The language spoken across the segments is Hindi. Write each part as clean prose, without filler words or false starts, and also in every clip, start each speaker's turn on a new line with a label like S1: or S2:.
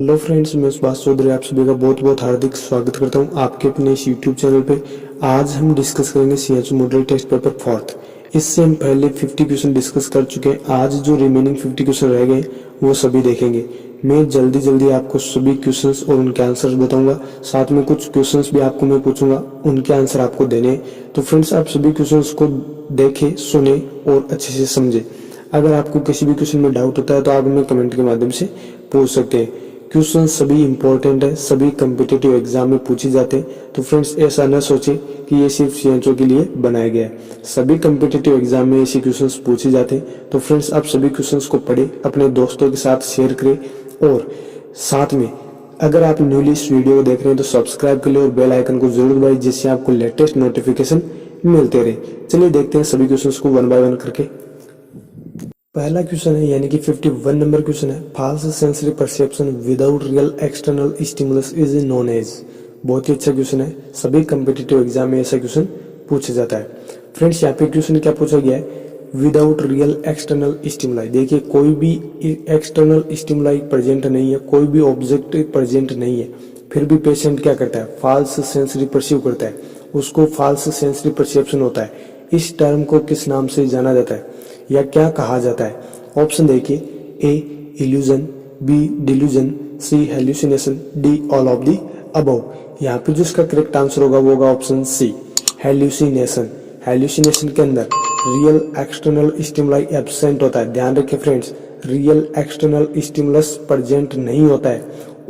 S1: हेलो फ्रेंड्स, मैं सुभाष चौधरी आप सभी का बहुत बहुत हार्दिक स्वागत करता हूं आपके अपने इस यूट्यूब चैनल पे। आज हम डिस्कस करेंगे CHO model test paper fourth. इससे हम पहले 50 क्वेश्चन डिस्कस कर चुके हैं। आज जो रिमेनिंग 50 क्वेश्चन रह गए वो सभी देखेंगे। मैं जल्दी आपको सभी क्वेश्चंस और उनके आंसर बताऊंगा। साथ में कुछ क्वेश्चंस भी आपको मैं पूछूंगा, उनके आंसर आपको देने हैं। तो फ्रेंड्स, आप सभी क्वेश्चंस को देखें, सुने और अच्छे से समझे। अगर आपको किसी भी क्वेश्चन में डाउट होता है तो आप हमें कमेंट के माध्यम से पूछ सकते हैं। क्वेश्चन सभी इंपॉर्टेंट है, सभी कम्पिटिटिव एग्जाम में पूछे जाते हैं। तो फ्रेंड्स, ऐसा न सोचे कि ये सिर्फ सीएचओ के लिए बनाया गया है। सभी कम्पिटिटिव एग्जाम में ऐसे क्वेश्चंस पूछे जाते हैं। तो फ्रेंड्स, आप सभी क्वेश्चंस को पढ़े, अपने दोस्तों के साथ शेयर करें और साथ में अगर आप न्यूली इस वीडियो को देख रहे हैं तो सब्सक्राइब कर ले और बेल आइकन को जरूर दबाइए, जिससे आपको लेटेस्ट नोटिफिकेशन मिलते रहे। चलिए देखते हैं सभी क्वेश्चंस को वन बाय वन करके। पहला क्वेश्चन है, यानी कि 51 नंबर क्वेश्चन है। False sensory perception without real external stimulus is known as. बहुत ही अच्छा क्वेश्चन है, सभी कम्पिटिटिव एग्जाम में ऐसा क्वेश्चन पूछा जाता है। फ्रेंड्स, यहाँ पे क्वेश्चन क्या पूछा गया है, विदाउट रियल एक्सटर्नल स्टिमुलाई। देखिए, कोई भी एक्सटर्नल स्टिमुलाई प्रेजेंट नहीं है, कोई भी ऑब्जेक्ट प्रेजेंट नहीं है, फिर भी पेशेंट क्या करता है, फॉल्स सेंसरी परसीव करता है। उसको फॉल्स सेंसरी परसेप्शन होता है। इस टर्म को किस नाम से जाना जाता है या क्या कहा जाता है? ऑप्शन देखिए, A illusion, B delusion, C hallucination, D all of the above. यहाँ पे जो इसका करेक्ट आंसर होगा वो होगा ऑप्शन सी, हेल्यूसिनेशन। हेल्यूसिनेशन के अंदर रियल एक्सटर्नल स्टिमुलाई एब्सेंट होता है। ध्यान रखिए friends, real external stimulus present नहीं होता है।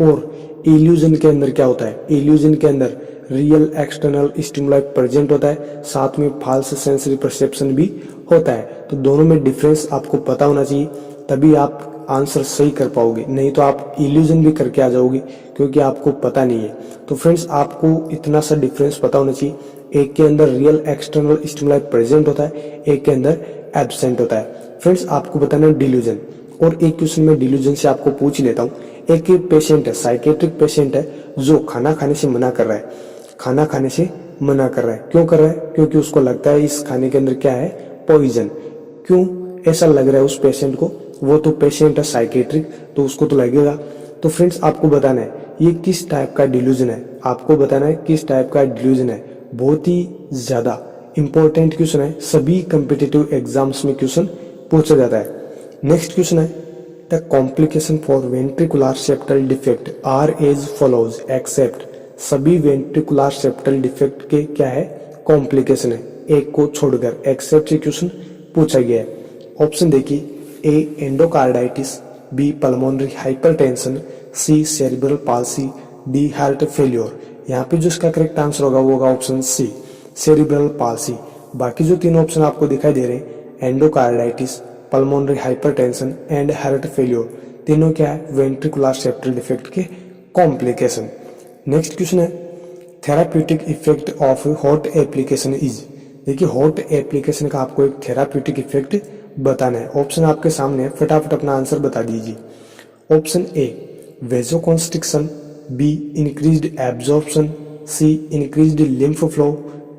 S1: और इल्यूजन के अंदर क्या होता है, इल्यूजन के अंदर रियल एक्सटर्नल स्टिमुलाई प्रेजेंट होता है, साथ में फॉल्स सेंसरी परसेप्शन भी होता है। तो दोनों में डिफरेंस आपको पता होना चाहिए, तभी आप आंसर सही कर पाओगे। नहीं तो आप इल्यूजन भी करके आ जाओगे क्योंकि आपको पता नहीं है। तो फ्रेंड्स, आपको इतना सा डिफरेंस पता होना चाहिए, एक के अंदर रियल एक्सटर्नल स्टिमुलाई प्रेजेंट होता है, एक के अंदर एब्सेंट होता है। फ्रेंड्स, आपको बताना है डिल्यूजन। और एक क्वेश्चन में डिल्यूजन से आपको पूछ लेता हूँ। एक पेशेंट है, साइकेट्रिक पेशेंट है, जो खाना खाने से मना कर रहा है। खाना खाने से मना कर रहा है, क्यों कर रहा है? क्योंकि उसको लगता है इस खाने के अंदर क्या है, पॉइजन। क्यों ऐसा लग रहा है उस पेशेंट को? वो तो पेशेंट है साइकेट्रिक, तो उसको तो लगेगा। तो फ्रेंड्स, आपको बताना है ये किस टाइप का डिल्यूजन है। आपको बताना है किस टाइप का डिल्यूजन है। बहुत ही ज्यादा इंपॉर्टेंट क्वेश्चन है, सभी कम्पिटिटिव एग्जाम्स में क्वेश्चन पूछा जाता है। नेक्स्ट क्वेश्चन है, the complication for ventricular septal defect are as follows except. सभी वेंट्रिकुलर सेप्टल डिफेक्ट के क्या है, कॉम्प्लिकेशन है, एक को छोड़कर एक्सेप्ट से क्वेश्चन पूछा गया है। ऑप्शन देखिए, A endocarditis, B pulmonary hypertension, C cerebral palsy, D heart failure. यहाँ पे जो इसका करेक्ट आंसर होगा वो होगा ऑप्शन सी, सेरिब्रल पाल्सी। बाकी जो तीन ऑप्शन आपको दिखाई दे रहे हैं, endocarditis, pulmonary hypertension and heart failure, तीनों क्या है, वेंट्रिकुलर सेप्टल डिफेक्ट के कॉम्प्लिकेशन। नेक्स्ट क्वेश्चन है, therapeutic effect of hot application is. देखिए, हॉट एप्लीकेशन का आपको एक थेराप्यूटिक इफेक्ट बताना है। ऑप्शन आपके सामने है, फटाफट अपना आंसर बता दीजिए। Option A vasoconstriction, B increased absorption, C increased lymph flow,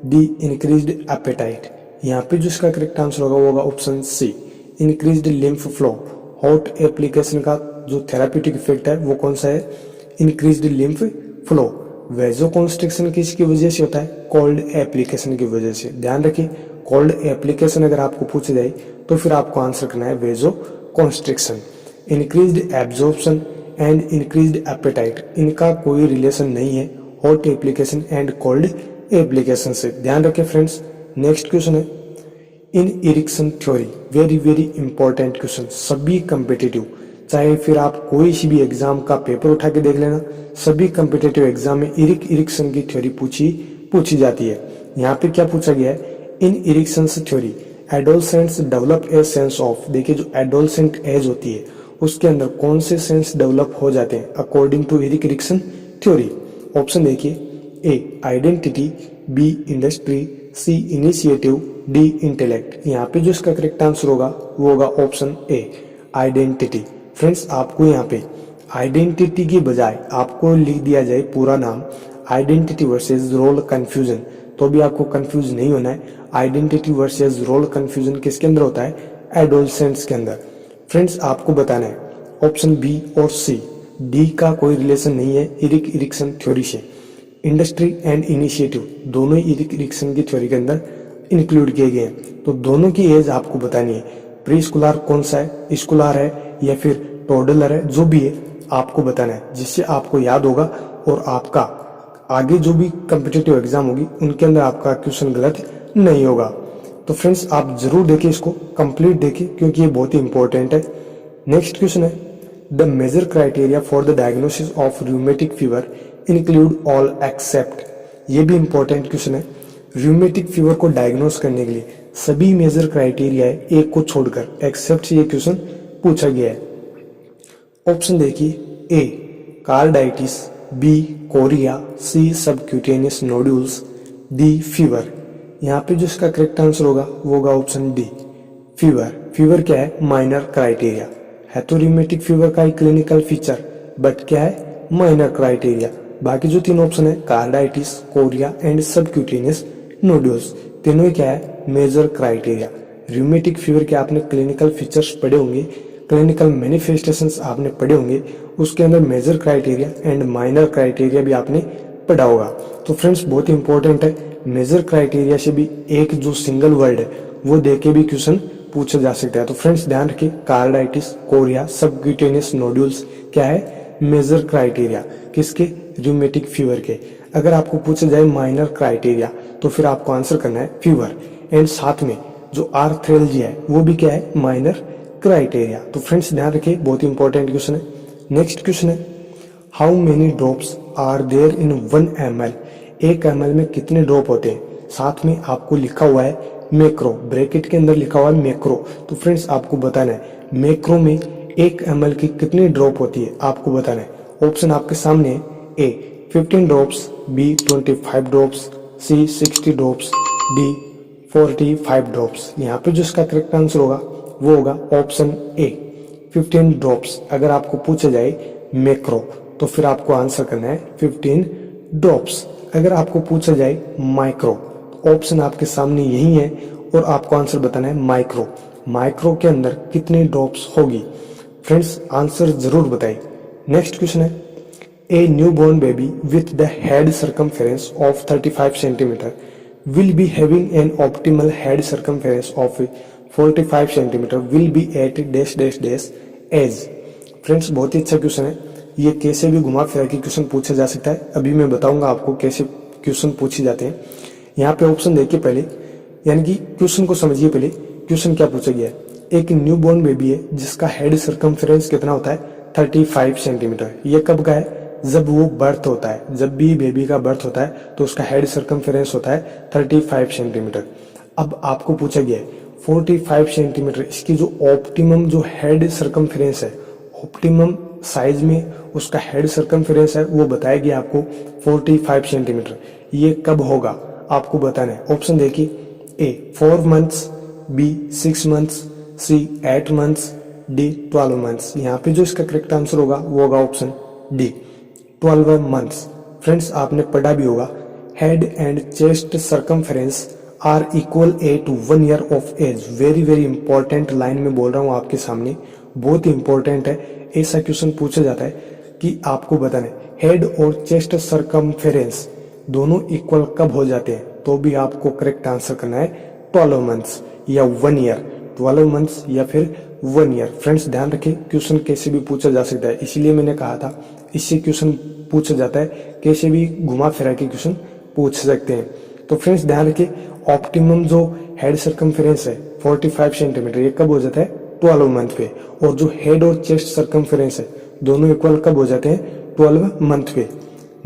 S1: D increased appetite. यहाँ पे जो इसका करेक्ट आंसर होगा वो होगा option C, increased lymph flow. Hot application का जो थेराप्यूटिक इफेक्ट है वो कौन सा है, इंक्रीज्ड लिम्फ फ्लो। वेजोकॉन्स्ट्रिक्शन किसकी वजह से होता है, कोल्ड एप्लीकेशन की वजह से। ध्यान रखिए, कोल्ड एप्लीकेशन अगर आपको पूछे जाए तो फिर आपको आंसर करना है vasoconstriction. Increased absorption and increased appetite, इनका कोई रिलेशन नहीं है hot application and cold application से। ध्यान रखें फ्रेंड्स। नेक्स्ट क्वेश्चन है, in Erikson theory, very important question, सभी कम्पिटिटिव, चाहे फिर आप कोई सी भी एग्जाम का पेपर उठा के देख लेना, सभी कम्पिटिटिव एग्जाम में इरिक्शन की थ्योरी पूछी जाती है। यहाँ पे क्या पूछा गया है, in Erikson theory adolescents develop a sense of. देखिए, जो एडोलसेंट एज होती है उसके अंदर कौन से सेंस डेवलप हो जाते हैं अकॉर्डिंग टू इरिक्शन थ्योरी। ऑप्शन देखिए, ए आइडेंटिटी, बी इंडस्ट्री, सी इनिशिएटिव, डी इंटेलेक्ट। यहाँ पे जो इसका करेक्ट आंसर होगा वो होगा ऑप्शन ए, आइडेंटिटी। फ्रेंड्स, आपको यहाँ पे आइडेंटिटी की बजाय आपको लिख दिया जाए पूरा नाम, आइडेंटिटी वर्सेस रोल कंफ्यूजन, तो भी आपको कंफ्यूज नहीं होना है। आइडेंटिटी वर्सेस रोल कंफ्यूजन किसके अंदर होता है, एडोलसेंट्स के अंदर। फ्रेंड्स, आपको बताना है ऑप्शन बी और सी, डी का कोई रिलेशन नहीं है इरिक इरिक्सन थ्योरी से। इंडस्ट्री एंड इनिशिएटिव दोनों ही इरिक इरिक्सन की थ्योरी के अंदर इंक्लूड किए गए हैं। तो दोनों की एज आपको बतानी है, प्री स्कूलर कौन सा है, स्कूलर है या फिर टोडलर है, जो भी है आपको बताना है, जिससे आपको याद होगा और आपका आगे जो भी कॉम्पिटिटिव एग्जाम होगी उनके अंदर आपका क्वेश्चन गलत नहीं होगा। तो फ्रेंड्स आप जरूर देखिए, इसको कंप्लीट देखिए क्योंकि ये बहुत ही इंपॉर्टेंट है। नेक्स्ट क्वेश्चन है the major criteria for the diagnosis of rheumatic fever include all except. ये भी इंपॉर्टेंट क्वेश्चन है। रूमेटिक फीवर को डायग्नोस करने के लिए सभी मेजर क्राइटेरिया है, एक को छोड़कर, एक्सेप्ट से ये क्वेश्चन पूछा गया है। ऑप्शन देखिए, ए कार्डाइटिस, बी कोरिया, सी सबक्यूटेनियस नोड्यूल्स, डी फीवर। यहाँ पे जो इसका करेक्ट आंसर होगा वो होगा ऑप्शन डी फीवर। फीवर क्या है, माइनर क्राइटेरिया है, तो रूमेटिक फीवर का ही क्लिनिकल फीचर, बट क्या है, माइनर क्राइटेरिया। बाकी जो तीन ऑप्शन है carditis, Korea and subcutaneous nodules, तीनों ही क्या है, मेजर क्राइटेरिया। रूमेटिक फीवर के आपने क्लिनिकल फीचर्स पढ़े होंगे, क्लिनिकल मैनिफेस्टेशंस आपने पढ़े होंगे, उसके अंदर major criteria and minor criteria भी आपने पढ़ा होगा। तो फ्रेंड्स बहुत इंपॉर्टेंट है, मेजर क्राइटेरिया से भी एक जो सिंगल वर्ड है वो देके भी क्वेश्चन पूछा जा सकता है। तो फ्रेंड्स ध्यान रखिए, कार्डाइटिस, कोरिया, सबक्यूटेनियस नोड्यूल्स क्या है, मेजर क्राइटेरिया किसके, रूमेटिक फीवर के। अगर आपको पूछा जाए माइनर क्राइटेरिया तो फिर आपको आंसर करना है फीवर, एंड साथ में जो आर्थ्रेल्जिया है वो भी क्या है, माइनर क्राइटेरिया। तो फ्रेंड्स ध्यान रखिए, बहुत इंपॉर्टेंट क्वेश्चन है। नेक्स्ट क्वेश्चन है how many drops are there in 1 ml। 1 ml में कितने ड्रॉप होते हैं, साथ में आपको लिखा हुआ है मैक्रो, ब्रैकेट के अंदर लिखा हुआ है मैक्रो। तो फ्रेंड्स आपको बताना है मैक्रो में 1 ml की कितनी ड्रॉप होती है, आपको बताना है। ऑप्शन आपके सामने है, ए 15 ड्रॉप्स, बी 25 ड्रॉप्स, सी 60 ड्रॉप्स, डी 45 ड्रॉप्स। यहाँ पे जो इसका करेक्ट आंसर होगा वो होगा ऑप्शन ए 15 ड्रॉप्स। अगर आपको पूछा जाए मैक्रो तो फिर आपको आंसर करना है 15 ड्रॉप्स। अगर आपको पूछा जाए माइक्रो तो ऑप्शन आपके सामने यही है और आपको आंसर बताना है माइक्रो। माइक्रो के अंदर कितनी ड्रॉप्स होगी, फ्रेंड्स आंसर जरूर बताइए। नेक्स्ट क्वेश्चन है a newborn baby with the head circumference of 35 centimetre will be having an optimal head circumference of 45 centimeter will be at dash dash dash age। Friends बहुत ही अच्छा क्वेश्चन है, ये कैसे भी घुमा फिरा के क्वेश्चन पूछा जा सकता है। अभी मैं बताऊंगा आपको कैसे क्वेश्चन पूछे जाते हैं। यहाँ पे ऑप्शन देखिए पहले, यानी कि क्वेश्चन को समझिए पहले, क्वेश्चन क्या पूछा गया है। एक न्यूबॉर्न बेबी है जिसका हेड सर्कमफेरेंस कितना होता है, 35 सेंटीमीटर। ये कब का है, जब वो बर्थ होता है, जब भी बेबी का बर्थ होता है तो उसका हेड सर्कमफेरेंस होता है 35 सेंटीमीटर। अब आपको पूछा गया है 45 सेंटीमीटर, इसकी जो ऑप्टिमम जो हेड सर्कमफेरेंस है, ऑप्टिमम साइज में उसका हेड सर्कमफेरेंस है वो बताया गया आपको 45 सेंटीमीटर। ये कब होगा आपको बताना है। ऑप्शन देखिए, ए 4 मंथ्स, बी 6 मंथ्स, सी 8 मंथ्स, डी 12 मंथ्स। यहाँ पे जो इसका करेक्ट आंसर होगा वो होगा ऑप्शन डी 12 मंथ्स। फ्रेंड्स आपने पढ़ा भी होगा, head and chest circumference are equal at 1 year of age. Very very important line में बोल रहा हूँ आपके सामने, बहुत ही इंपॉर्टेंट है। ऐसा क्वेश्चन पूछा जाता है कि आपको बताना है हेड और चेस्ट सर्कमफेरेंस दोनों इक्वल कब हो जाते हैं, तो भी आपको करेक्ट आंसर करना है 12 मंथ्स या 1 ईयर। 12 मंथ्स या फिर 1 ईयर। फ्रेंड्स ध्यान रखें, क्वेश्चन कैसे भी पूछा जा सकता है, इसीलिए मैंने कहा था इससे क्वेश्चन पूछा जाता है, कैसे भी घुमा फिरा के क्वेश्चन पूछ सकते हैं। तो फ्रेंड्स ध्यान रखिए, ऑप्टिमम जो हेड सर्कमफेरेंस है 45 सेंटीमीटर, ये कब हो जाता है, 12 मंथ पे। और जो हेड और चेस्ट सर्कमफेरेंस है दोनों इक्वल कब हो जाते हैं, 12 मंथ पे।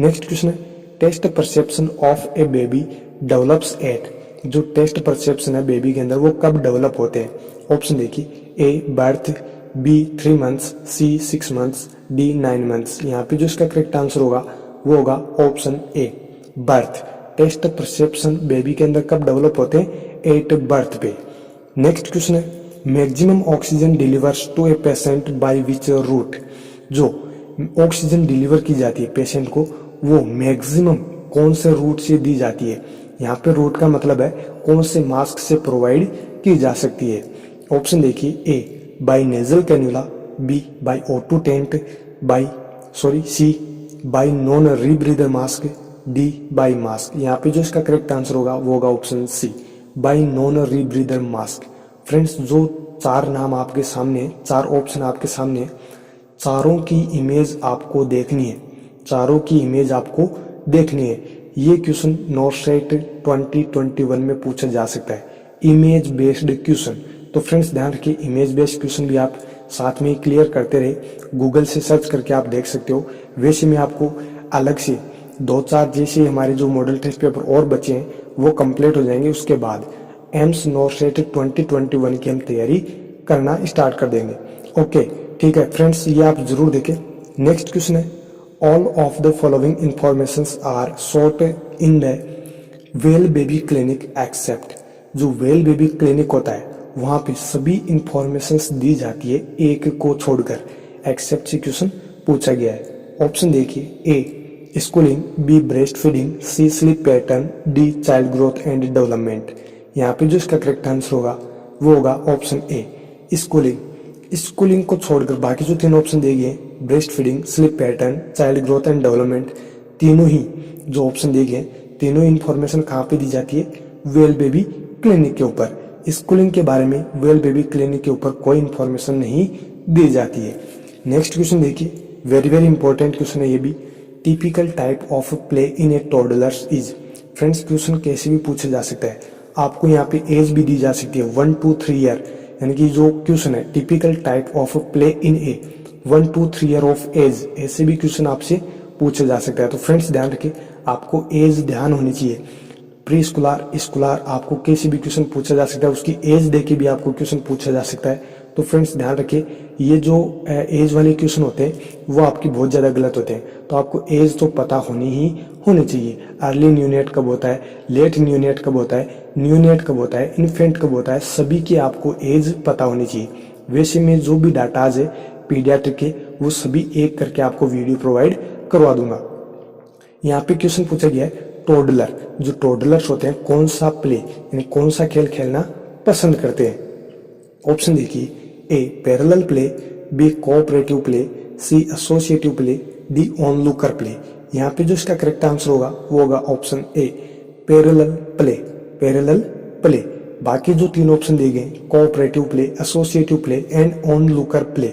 S1: नेक्स्ट क्वेश्चन है test perception of a baby develops at. जो टेस्ट परसेप्शन है बेबी के अंदर वो कब डेवलप होते हैं। ऑप्शन देखिए, A birth, B 3 months, C 6 months, D 9 months. यहाँ पे जो इसका करेक्ट आंसर होगा वो होगा option A birth. Test perception baby के अंदर कब डेवलप होते हैं, 8 बर्थ पे। नेक्स्ट क्वेश्चन है maximum oxygen delivers to a patient by which route. जो ऑक्सीजन डिलीवर की जाती है पेशेंट को वो मैक्सिमम कौन से रूट से दी जाती है। यहाँ पे रूट का मतलब है कौन से मास्क से प्रोवाइड की जा सकती है। ऑप्शन देखिए, A by nasal cannula, B by O2 tent, by sorry C by non rebreather mask, D by mask. यहाँ पे जो इसका करेक्ट आंसर होगा वो होगा option C by non rebreather mask. Friends जो चार नाम आपके सामने, चार ऑप्शन आपके सामने, चारों की इमेज आपको देखनी है, चारों की इमेज आपको देखनी है। ये क्वेश्चन नॉर्सेट 2021 में पूछा जा सकता है, इमेज बेस्ड क्वेश्चन। तो फ्रेंड्स ध्यान रखिए, इमेज बेस्ड क्वेश्चन भी आप साथ में ही क्लियर करते रहे, गूगल से सर्च करके आप देख सकते हो। वैसे मैं आपको अलग से 2-4 जैसे हमारे जो मॉडल टेस्ट पेपर और बचे हैं वो कंप्लीट हो जाएंगे, उसके बाद एम्स नॉर्सेट 2021 की हम तैयारी करना स्टार्ट कर देंगे। ओके ठीक है फ्रेंड्स, ये आप जरूर देखें। नेक्स्ट क्वेश्चन है, all of the following informations are sought in the well baby clinic except. जो वेल बेबी क्लिनिक होता है वहां पे सभी इंफॉर्मेशंस दी जाती है, एक को छोड़कर, एक्सेप्ट से क्वेश्चन पूछा गया है। ऑप्शन देखिए, A schooling, B breast feeding, C sleep pattern, D child growth and development. यहाँ पे जो इसका करेक्ट आंसर होगा वो होगा ऑप्शन ए स्कूलिंग। स्कूलिंग को छोड़कर बाकी जो 3 ऑप्शन दिए गए, breast feeding, sleep pattern, child growth and development, तीनों ही जो ऑप्शन दिए गए, तीनों इन्फॉर्मेशन कहाँ पे दी जाती है, वेल बेबी क्लिनिक के ऊपर। स्कूलिंग के बारे में वेल बेबी क्लिनिक के ऊपर कोई इन्फॉर्मेशन नहीं दी जाती है। नेक्स्ट क्वेश्चन देखिए, वेरी वेरी इंपॉर्टेंट क्वेश्चन है ये भी। Typical type of play in A toddlers is. Friends question कैसे भी पूछा जा सकता है, आपको यहाँ पे एज भी दी जा सकती है 1 to 3 ईयर, यानी कि जो क्वेश्चन है typical type of play in a 1 to 3 year of age, ऐसे भी क्वेश्चन आपसे पूछा जा सकता है। तो फ्रेंड्स ध्यान रखिए, आपको एज ध्यान होनी चाहिए। प्री स्कूलर, स्कूलर आपको कैसे भी क्वेश्चन पूछा जा सकता है, उसकी एज देके भी आपको क्वेश्चन पूछा जा सकता है। तो फ्रेंड्स ध्यान रखिए, ये जो एज वाले क्वेश्चन होते हैं वो आपकी बहुत ज़्यादा गलत होते हैं। तो आपको एज तो पता होनी चाहिए। अर्ली न्यूनेट कब होता है, लेट न्यूनेट कब होता है, न्यूनेट कब होता है, इन्फेंट कब होता है, सभी की आपको एज पता होनी चाहिए। वैसे में जो भी डाटाज है पीडियाट्रिक के, वो सभी एक करके आपको वीडियो प्रोवाइड करवा दूंगा। यहाँ पे क्वेश्चन पूछा गया है, टोडलर, जो टोडलर्स होते हैं कौन सा प्ले यानी कौन सा खेल खेलना पसंद करते हैं। ऑप्शन देखिए, A parallel play, B cooperative play, C associative play, D onlooker play. यहाँ पे जो इसका करेक्ट आंसर होगा वो होगा option A parallel play, parallel play. बाकी जो 3 ऑप्शन दिए गए, cooperative play, associative play and onlooker play,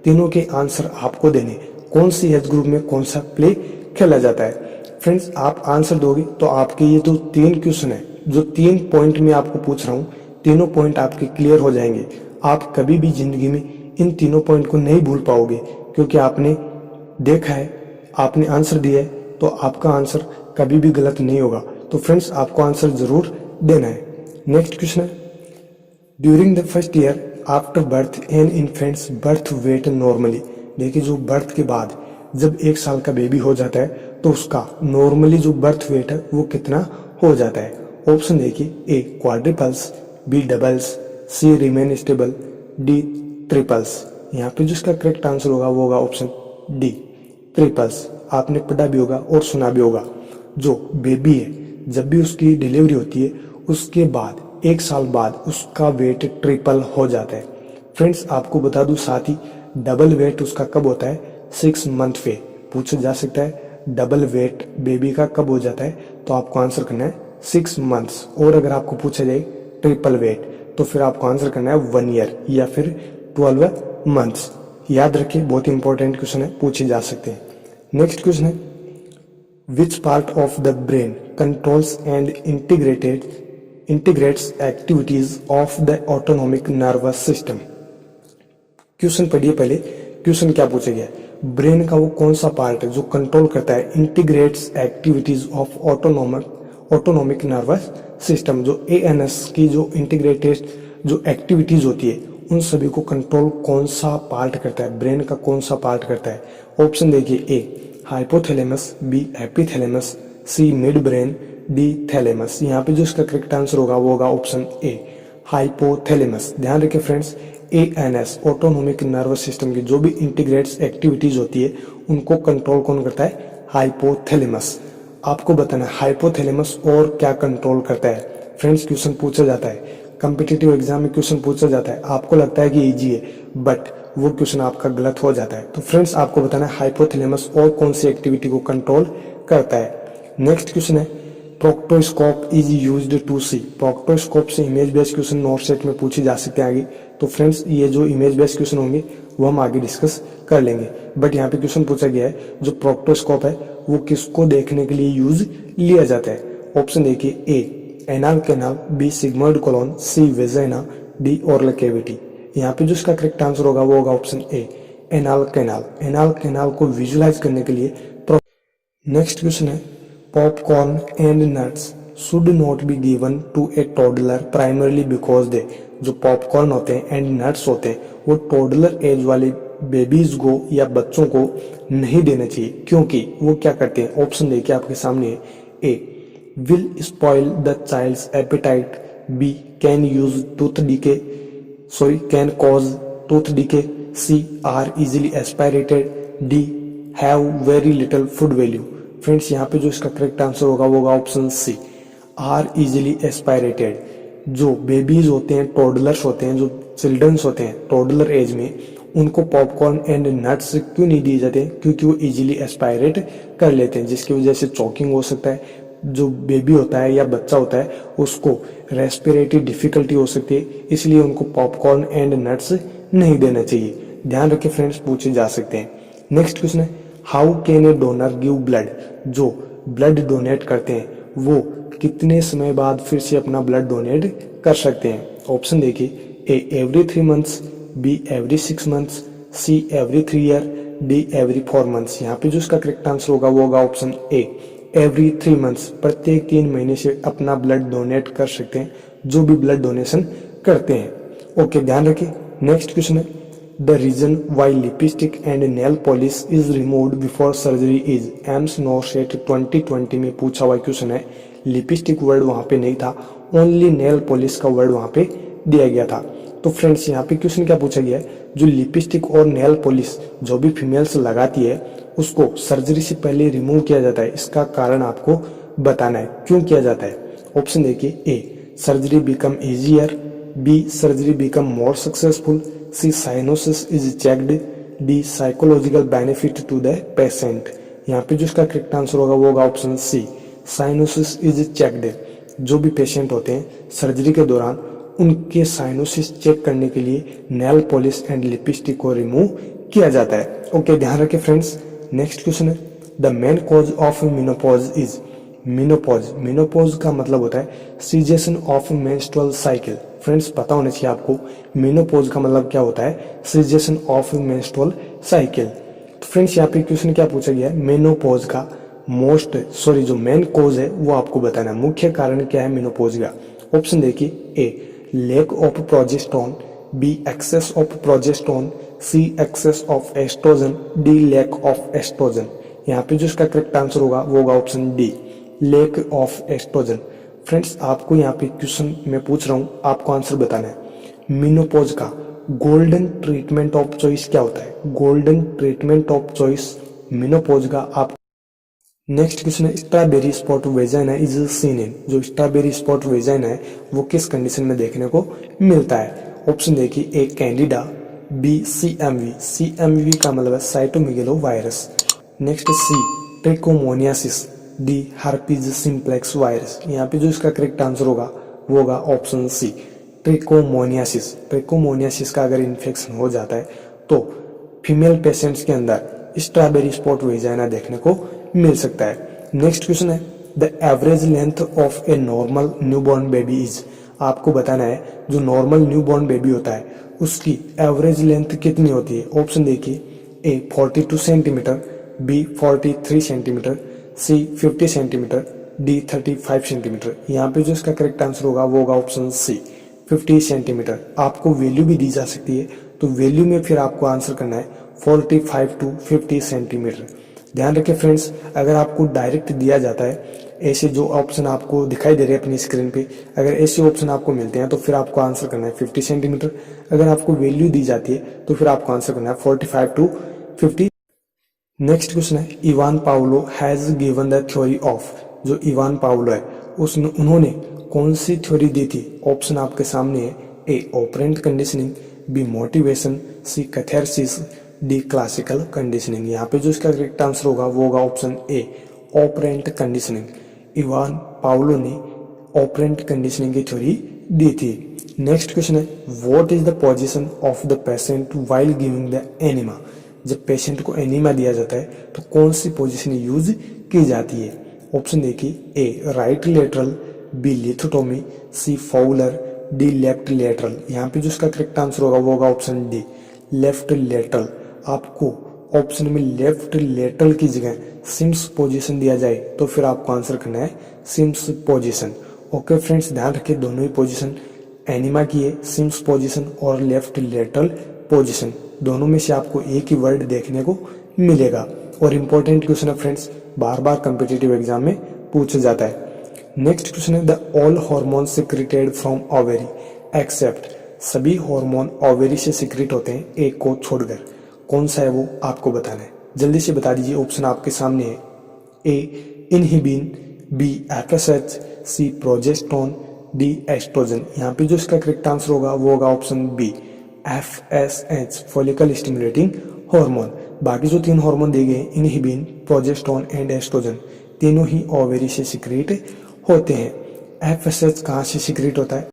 S1: तीनों के आंसर आपको देने, कौन सी एज ग्रुप में कौन सा प्ले खेला जाता है। फ्रेंड्स आप आंसर दोगे तो आपके ये जो 3 क्वेश्चन है, जो 3 पॉइंट में आपको पूछ रहा हूँ, तीनों पॉइंट आपके क्लियर हो जाएंगे। आप कभी भी जिंदगी में इन तीनों पॉइंट को नहीं भूल पाओगे, क्योंकि आपने देखा है, आपने आंसर दिया है, तो आपका आंसर कभी भी गलत नहीं होगा। तो फ्रेंड्स आपको आंसर जरूर देना है। नेक्स्ट क्वेश्चन है, during the first year after birth an infant's birth weight normally. देखिए जो बर्थ के बाद जब 1 साल का बेबी हो जाता है तो उसका नॉर्मली जो बर्थ वेट है वो कितना हो जाता है। ऑप्शन देखिए, ए क्वाड्रिपल्स, बी डबल्स, सी रिमेन स्टेबल, डी ट्रिपल्स। यहाँ पे जो इसका करेक्ट आंसर होगा वो होगा ऑप्शन डी ट्रिपल्स। आपने पढ़ा भी होगा और सुना भी होगा, जो बेबी है जब भी उसकी डिलीवरी होती है उसके बाद 1 साल बाद उसका वेट ट्रिपल हो जाता है। फ्रेंड्स आपको बता दूं साथ ही, डबल वेट उसका कब होता है, 6 मंथ पे पूछा जा सकता है डबल वेट बेबी का कब हो जाता है, तो आपको आंसर करना है 6 मंथ्स। और अगर आपको पूछा जाए ट्रिपल वेट तो फिर आपको आंसर करना है 1 ईयर या फिर 12 मंथ्स। याद रखिए बहुत इंपॉर्टेंट क्वेश्चन है, पूछे जा सकते हैं। नेक्स्ट क्वेश्चन है, which part of the brain controls and integrates activities of the autonomic nervous system. Question पढ़िए पहले, क्वेश्चन क्या पूछा गया है, ब्रेन का वो कौन सा पार्ट है जो कंट्रोल करता है integrates activities of autonomic nervous system. जो एएनएस की जो इंटीग्रेटेड जो एक्टिविटीज होती है उन सभी को कंट्रोल कौन सा पार्ट करता है, ब्रेन का कौन सा पार्ट करता है। ऑप्शन देखिए, ए हाइपोथैलेमस, बी एपिथैलेमस, सी मिड ब्रेन, डी थैलेमस। यहाँ पे जो इसका करेक्ट आंसर होगा वो होगा ऑप्शन ए हाइपोथैलेमस। ध्यान रखिए friends, ANS autonomic nervous system की जो भी इंटीग्रेट्स एक्टिविटीज होती है उनको कंट्रोल कौन करता है, हाइपोथैलेमस। आपको बताना है हाइपोथैलेमस और क्या कंट्रोल करता है। फ्रेंड्स क्वेश्चन पूछा जाता है, कॉम्पिटिटिव एग्जाम में क्वेश्चन पूछा जाता है, आपको लगता है कि इजी है, बट वो क्वेश्चन आपका गलत हो जाता है। तो फ्रेंड्स आपको बताना है हाइपोथैलेमस और कौन सी एक्टिविटी को कंट्रोल करता है। नेक्स्ट क्वेश्चन है proctoscope is used to see. Proctoscope से image based question NORCET में पूछे जा सकते हैं आगे। तो फ्रेंड्स ये जो इमेज बेस्ड क्वेश्चन होंगे वो हम आगे डिस्कस कर लेंगे, बट यहाँ पे क्वेश्चन पूछा गया है जो प्रोक्टोस्कोप है वो किसको देखने के लिए यूज लिया जाता है। ऑप्शन देखिए A anal canal, B sigmoid colon, C vagina, D oral cavity. यहाँ पे जो इसका करेक्ट आंसर होगा वो होगा option A anal canal. Anal canal को विजुलाइज करने के लिए नेक्स्ट क्वेश्चन है popcorn and nuts should not be given to a toddler primarily because they. जो पॉपकॉर्न होते हैं एंड नट्स होते हैं वो टोडलर एज वाले बेबीज को या बच्चों को नहीं देना चाहिए, क्योंकि वो क्या करते हैं। ऑप्शन देखिए आपके सामने है A will spoil the child's appetite, B can use tooth decay can cause tooth decay, C are easily aspirated, D have very little food value. Friends यहाँ पे जो इसका करेक्ट आंसर होगा वो होगा option C are easily aspirated. जो बेबीज होते हैं, टोडलर्स होते हैं, जो चिल्ड्रंस होते हैं टोडलर एज में, उनको पॉपकॉर्न एंड नट्स क्यों नहीं दिए जाते, क्योंकि वो इजीली एस्पायरेट कर लेते हैं, जिसकी वजह से चोकिंग हो सकता है। जो बेबी होता है या बच्चा होता है उसको रेस्पिरेटरी डिफिकल्टी हो सकती है, इसलिए उनको पॉपकॉर्न एंड नट्स नहीं देना चाहिए। ध्यान रखें फ्रेंड्स, पूछे जा सकते हैं। नेक्स्ट क्वेश्चन है how can a donor give blood. जो ब्लड डोनेट करते हैं वो कितने समय बाद फिर से अपना ब्लड डोनेट कर सकते हैं। ऑप्शन देखिए A every 3 months, B every 6 months, C every 3 year, D every 4 months। यहाँ पे जो इसका करेक्ट आंसर होगा वो होगा ऑप्शन ए एवरी 3 months। प्रत्येक 3 महीने से अपना ब्लड डोनेट कर सकते हैं जो भी ब्लड डोनेशन करते हैं। ओके, ध्यान रखिए। नेक्स्ट क्वेश्चन है the reason why lipstick and nail polish is removed before surgery is. AIIMS NORCET 2020 में पूछा हुआ क्वेश्चन है। लिपस्टिक वर्ड वहां पे नहीं था, ओनली नेल पॉलिश का वर्ड वहां पे दिया गया था। तो फ्रेंड्स यहाँ पे क्वेश्चन क्या पूछा गया है, जो लिपस्टिक और नेल पॉलिश जो भी फीमेल्स लगाती है उसको सर्जरी से पहले रिमूव किया जाता है। इसका कारण आपको बताना है क्यों किया जाता है। ऑप्शन देखिए A surgery become easier, B surgery become more successful, C cyanosis is checked, D psychological benefit to the patient. यहाँ पे जो इसका करेक्ट आंसर होगा वो होगा option C cyanosis is checked. जो भी पेशेंट होते हैं सर्जरी के दौरान उनके साइनोसिस चेक करने के लिए नेल पॉलिश एंड लिपस्टिक को रिमूव किया जाता है। ओके, ध्यान रखें फ्रेंड्स। नेक्स्ट क्वेश्चन है the main cause of menopause is. Menopause का मतलब होता है cessation of menstrual cycle. Friends पता होना चाहिए आपको मेनोपॉज का मतलब क्या होता है, सीजेशन ऑफ मेंस्ट्रुअल साइकिल। तो फ्रेंड्स यहाँ पे क्वेश्चन क्या पूछा गया है, मेनोपॉज का जो मेन कॉज है वो आपको बताना है। मुख्य कारण क्या है मेनोपॉज का। ऑप्शन देखिए A lack of progesterone, B excess of progesterone, C excess of estrogen, D lack of estrogen. यहाँ पे जो इसका करेक्ट आंसर होगा वो होगा option D lack of estrogen. Friends आपको यहाँ पे क्वेश्चन मैं पूछ रहा हूँ, आपको आंसर बताना है। मेनोपॉज का गोल्डन ट्रीटमेंट ऑफ चॉइस क्या होता है। Golden treatment of choice menopause का आप। नेक्स्ट क्वेश्चन है strawberry spot vagina is seen in. जो स्ट्रॉबेरी स्पॉट वेजाइना है वो किस कंडीशन में देखने को मिलता है। ऑप्शन देखिए ए कैंडिडा, बी सीएमवी। सीएमवी का मतलब है साइटोमेगालो वायरस। नेक्स्ट सी ट्रिकोमोनियासिस, डी हर्पीज सिंप्लेक्स वायरस। यहाँ पे जो इसका करेक्ट आंसर होगा वो होगा ऑप्शन सी ट्रिकोमोनियासिस। ट्रिकोमोनियासिस का अगर इन्फेक्शन हो जाता है तो फीमेल पेशेंट्स के अंदर स्ट्रॉबेरी स्पॉट वेजाइना देखने को मिल सकता है। नेक्स्ट क्वेश्चन है the average length of a normal newborn baby is. आपको बताना है जो नॉर्मल न्यूबॉर्न बेबी होता है उसकी एवरेज लेंथ कितनी होती है। ऑप्शन देखिए ए 42 सेंटीमीटर, बी 43 सेंटीमीटर, सी 50 सेंटीमीटर, डी 35 सेंटीमीटर। यहाँ पे जो इसका करेक्ट आंसर होगा वो होगा ऑप्शन सी 50 सेंटीमीटर। आपको वैल्यू भी दी जा सकती है, तो वैल्यू में फिर आपको आंसर करना है 45 to 50 सेंटीमीटर। ध्यान रखें फ्रेंड्स, अगर आपको डायरेक्ट दिया जाता है ऐसे जो ऑप्शन आपको दिखाई दे रहे हैं अपनी स्क्रीन पे, अगर ऐसे ऑप्शन आपको मिलते हैं तो फिर आपको आंसर करना है 50 सेंटीमीटर। अगर आपको वैल्यू दी जाती है तो फिर आपको आंसर करना है 45 to 50। नेक्स्ट क्वेश्चन है Ivan Pavlov has given the theory of. जो इवान पावलो है उन्होंने कौन सी थ्योरी दी थी। ऑप्शन आपके सामने है A operant conditioning, B motivation, C catharsis, D classical conditioning. यहाँ पे जो इसका करेक्ट आंसर होगा वो होगा option A, operant conditioning. Ivan Pavlov ने ऑपरेंट कंडीशनिंग की थ्योरी दी थी। नेक्स्ट क्वेश्चन है, what is the position of the patient while giving the enema. जब पेशेंट को एनिमा दिया जाता है तो कौन सी पोजीशन यूज की जाती है। ऑप्शन देखिए, ए राइट लेटरल, बी लिथोटोमी, सी फाउलर, डी लेफ्ट लेटरल। यहाँ पे जो इसका करेक्ट आंसर होगा वो होगा ऑप्शन डी, लेफ्ट लेटरल। आपको ऑप्शन में लेफ्ट लेटरल की जगह सिम्स पोजीशन दिया जाए तो फिर आपको आंसर करना है सिम्स पोजीशन। ओके फ्रेंड्स, ध्यान रखिए दोनों ही पोजीशन एनिमा की है, सिम्स पोजीशन और लेफ्ट लेटरल पोजीशन। दोनों में से आपको एक ही वर्ड देखने को मिलेगा और इंपॉर्टेंट क्वेश्चन है फ्रेंड्स, बार बार कॉम्पिटिटिव एग्जाम में पूछा जाता है। नेक्स्ट क्वेश्चन है, the all hormone secreted from ovary except. सभी हार्मोन ओवेरी से सिक्रेट होते हैं एक को छोड़कर, कौन सा है वो आपको बताना है। जल्दी से बता दीजिए, ऑप्शन आपके सामने है, A inhibin, B FSH, C progesterone, D oestrogen. यहाँ पे जो इसका करेक्ट आंसर होगा वो होगा option B, FSH, follicle stimulating hormone. बाकी जो तीन हार्मोन दिए गए इनहिबिन, प्रोजेस्टेरोन एंड एस्ट्रोजन, तीनों ही ओवेरी से सिक्रेट होते हैं। एफएसएच कहाँ से सिक्रेट होता है।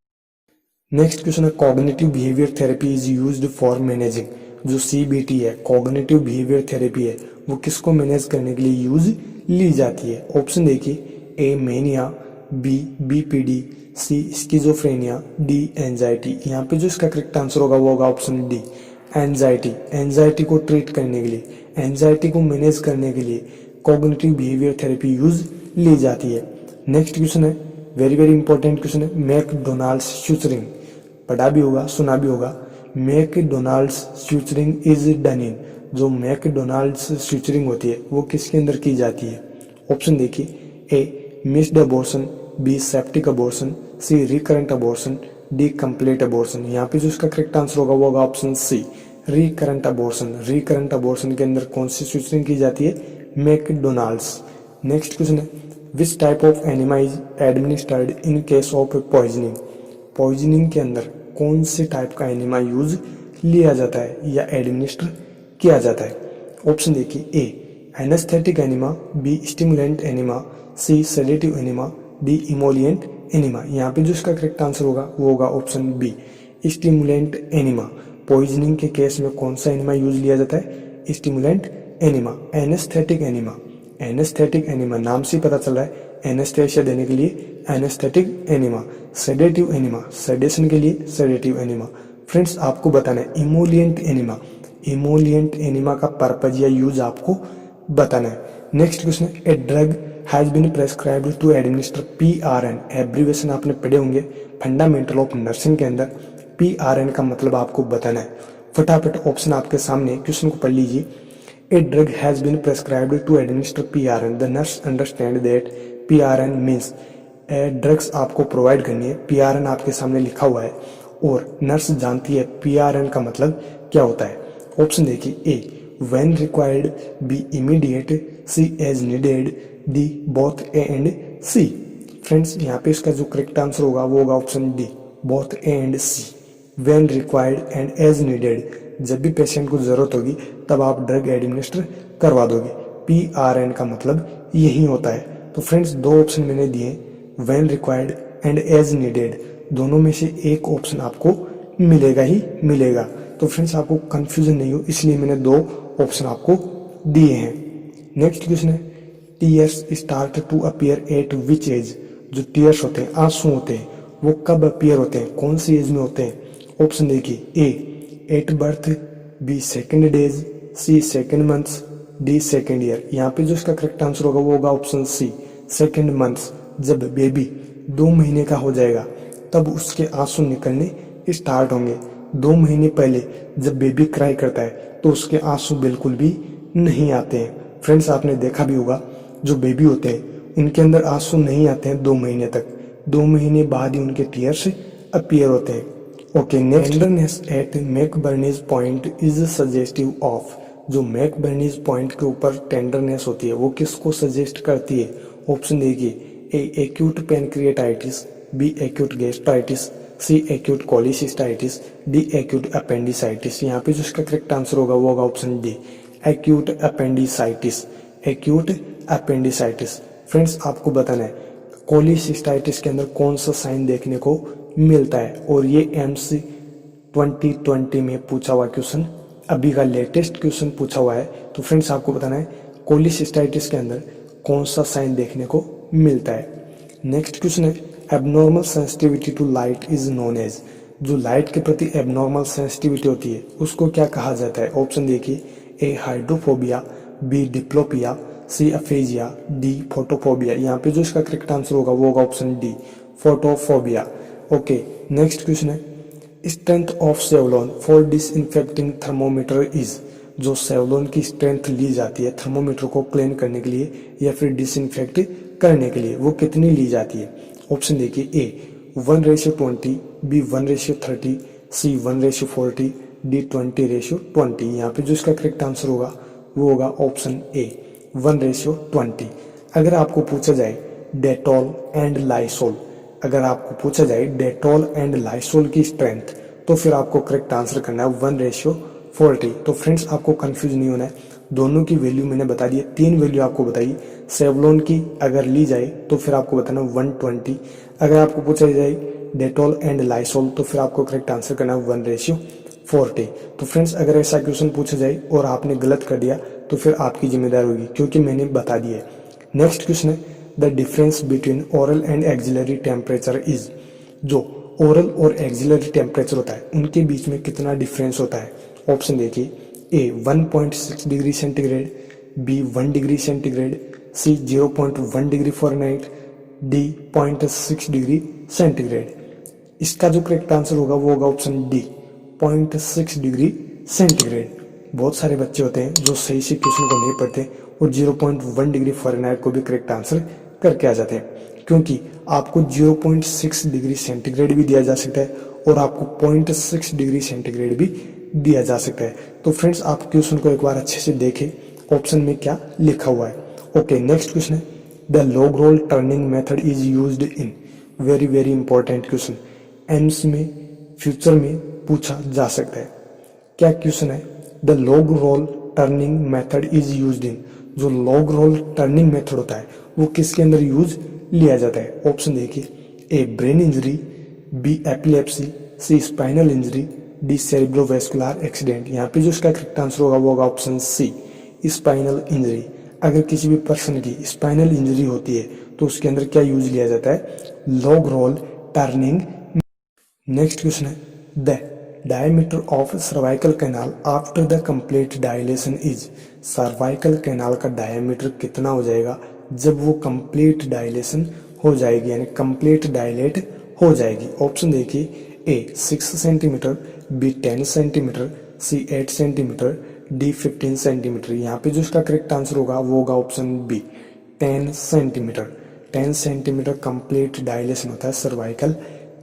S1: नेक्स्ट क्वेश्चन है, cognitive behaviour therapy is used for managing. जो सीबीटी है, कॉग्निटिव बिहेवियर थेरेपी है, वो किसको मैनेज करने के लिए यूज ली जाती है। ऑप्शन देखिए, A mania, B BPD, C schizophrenia, D anxiety. यहाँ पे जो इसका करेक्ट आंसर होगा वो होगा ऑप्शन डी, एंजाइटी। एंजाइटी को ट्रीट करने के लिए, एंजाइटी को मैनेज करने के लिए कॉग्निटिव बिहेवियर थेरेपी यूज ली जाती है। नेक्स्ट क्वेश्चन है, वेरी वेरी इंपॉर्टेंट क्वेश्चन है, मैकडोनाल्ड्स फ्यूचरिंग। पढ़ा भी होगा, सुना भी होगा। McDonald's suturing is done in. जो मैकडोनाल्ड्स फ्यूचरिंग होती है वो किसके अंदर की जाती है। ऑप्शन देखिए, A missed abortion, B septic abortion, C recurrent abortion, D complete abortion. यहाँ पे जो इसका करेक्ट आंसर होगा वो होगा option C, recurrent abortion. Recurrent abortion के अंदर कौन सी फ्यूचरिंग की जाती है, मैकडोनाल्ड्स। नेक्स्ट क्वेश्चन है, which type of enema is administered in case of poisoning. Poisoning के अंदर कौन से टाइप का एनिमा यूज लिया जाता है या एडमिनिस्टर किया जाता है। ऑप्शन देखिए, A anaesthetic enema, B stimulant enema, C sedative enema, D emollient enema. यहाँ पे जो इसका करेक्ट आंसर होगा वो होगा option B, stimulant enema. Poisoning के केस में कौन सा एनिमा यूज लिया जाता है, stimulant enema. Anaesthetic enema, anaesthetic enema नाम से पता चल रहा है, एनेस्थेशिया देने के लिए anaesthetic enema. Sedative enema, sedation के लिए सेडेटिव एनिमा। फ्रेंड्स आपको बताना है इमोलिएंट एनिमा, इमोलिएंट एनिमा का पर्पज या यूज आपको बताना है। नेक्स्ट क्वेश्चन है, a drug has been prescribed to administer PRN। Abbreviation आपने पढ़े होंगे फंडामेंटल ऑफ नर्सिंग के अंदर, PRN का मतलब आपको बताना है। फटाफट ऑप्शन आपके सामने, क्वेश्चन को पढ़ लीजिए। A drug has been prescribed to administer PRN. The nurse understand that PRN means drugs आपको प्रोवाइड करनी है, PRN आपके सामने लिखा हुआ है और नर्स जानती है PRN का मतलब क्या होता है। ऑप्शन देखिए, ए when required, B immediate, C as needed, D both A and C। Friends यहाँ पे इसका जो करेक्ट आंसर होगा वो होगा option D, both A and C। when required and as needed, जब भी पेशेंट को जरूरत होगी तब आप ड्रग एडमिनिस्टर करवा दोगे। PRN का मतलब यही होता है। तो फ्रेंड्स दो ऑप्शन मैंने दिए, when required and as needed, दोनों में से एक ऑप्शन आपको मिलेगा ही मिलेगा। तो फ्रेंड्स आपको कंफ्यूजन नहीं हो इसलिए मैंने दो ऑप्शन आपको दिए हैं। नेक्स्ट क्वेश्चन है, tears start to appear at which age. जो टीयर्स होते हैं, आंसू होते हैं, वो कब अपीयर होते हैं, कौन सी एज में होते हैं। ऑप्शन देखिए, A at birth, B second days, C second months, D second year. यहाँ पे जो इसका करेक्ट आंसर होगा वो होगा ऑप्शन सी, सेकेंड मंथ्स। जब बेबी 2 महीने का हो जाएगा तब उसके आंसू निकलने स्टार्ट होंगे। 2 महीने पहले जब बेबी क्राई करता है तो उसके आंसू बिल्कुल भी नहीं आते हैं। फ्रेंड्स आपने देखा भी होगा, जो बेबी होते हैं उनके अंदर आंसू नहीं आते हैं 2 महीने तक, 2 महीने बाद ही उनके टीयर्स अपीयर होते हैं। Okay, next, tenderness at McBurney's point is suggestive of. जो मैकबर्नीज पॉइंट के ऊपर टेंडरनेस होती है वो किसको सजेस्ट करती है। ऑप्शन देखिए, A acute pancreatitis, B acute gastritis, C acute cholecystitis, D acute appendicitis. यहाँ पे जो इसका करेक्ट आंसर होगा वो होगा option D, acute appendicitis, acute appendicitis. Friends आपको बताना है कोलिसिस्टाइटिस के अंदर कौन सा साइन देखने को मिलता है, और ये एमसी 2020 में पूछा हुआ क्वेश्चन, अभी का लेटेस्ट क्वेश्चन पूछा हुआ है। तो फ्रेंड्स आपको बताना है कोलिसिस्टाइटिस के अंदर कौन सा साइन देखने को मिलता है। नेक्स्ट क्वेश्चन है abnormal sensitivity to light is known as. जो लाइट के प्रति एबनॉर्मल सेंसिटिविटी होती है उसको क्या कहा जाता है। ऑप्शन देखिए, A hydrophobia, B diplopia, C aphasia, D photophobia. यहाँ पे जो इसका करेक्ट आंसर होगा वो होगा option D, photophobia. Okay, next question है strength of Savlon for disinfecting thermometer is. जो सेवलॉन की स्ट्रेंथ ली जाती है थर्मोमीटर को क्लीन करने के लिए या फिर डिसइंफेक्ट करने के लिए, वो कितनी ली जाती है। ऑप्शन देखिए, ए 1:20, बी 1:30, सी 1:40, डी 20:20। यहाँ पे जो इसका करेक्ट आंसर होगा वो होगा ऑप्शन ए 1:20। अगर आपको पूछा जाए डेटॉल एंड लाइसोल, अगर आपको पूछा जाए डेटॉल एंड लाइसोल की स्ट्रेंथ, तो फिर आपको करेक्ट आंसर करना है 1:40। तो फ्रेंड्स आपको कंफ्यूज नहीं होना है, दोनों की वैल्यू मैंने बता दी है, 3 वैल्यू आपको बताई। सेवलॉन की अगर ली जाए तो फिर आपको बताना 120। अगर आपको पूछा जाए डेटॉल एंड लाइसोल तो फिर आपको करेक्ट आंसर करना है 1:40। तो फ्रेंड्स अगर ऐसा क्वेश्चन पूछा जाए और आपने गलत कर दिया तो फिर आपकी जिम्मेदारी होगी, क्योंकि मैंने बता दिया है। नेक्स्ट क्वेश्चन है the difference between oral and axillary temperature is. जो ओरल और एक्सिलरी टेम्परेचर होता है उनके बीच में कितना डिफरेंस होता है। ऑप्शन देखिए, A 1.6 degree centigrade, B 1 degree centigrade, C 0.1 degree Fahrenheit, D 0.6 degree centigrade. इसका जो करेक्ट आंसर होगा वो होगा ऑप्शन डी 0.6 डिग्री सेंटीग्रेड। बहुत सारे बच्चे होते हैं जो सही से क्वेश्चन को नहीं पढ़ते और 0.1 डिग्री फ़ारेनहाइट को भी करेक्ट आंसर करके आ जाते हैं, क्योंकि आपको 0.6 डिग्री सेंटीग्रेड भी दिया जा सकता है और आपको 0.6 डिग्री सेंटीग्रेड भी दिया जा सकता है। तो फ्रेंड्स आप क्वेश्चन को एक बार अच्छे से देखें ऑप्शन में क्या लिखा हुआ है। ओके, नेक्स्ट क्वेश्चन है the log roll turning method is used in. Very very important question, AIIMS में फ्यूचर में पूछा जा सकता है। क्या क्वेश्चन है the log roll turning method is used in. जो लॉग रोल टर्निंग मेथड होता है वो किसके अंदर यूज लिया जाता है। ऑप्शन देखिए, A brain injury, B epilepsy, C spinal injury, D cerebrovascular accident. यहाँ पे जो इसका करेक्ट आंसर होगा वो होगा ऑप्शन सी स्पाइनल इंजरी। अगर किसी भी पर्सन की स्पाइनल इंजरी होती है तो उसके अंदर क्या यूज लिया जाता है, log roll turning. Next question है the diameter of cervical canal after the complete dilatation is. Cervical canal का डायमीटर कितना हो जाएगा जब वो कंप्लीट डायलेशन हो जाएगी, यानी कंप्लीट डायलेट हो जाएगी। ऑप्शन देखिए, A 6 centimetre, B 10 centimetre, C 8 centimetre, D 15 centimetre. यहाँ पे जो इसका करेक्ट आंसर होगा वो होगा option B 10 centimetre. 10 centimetre complete dilation होता है सर्वाइकल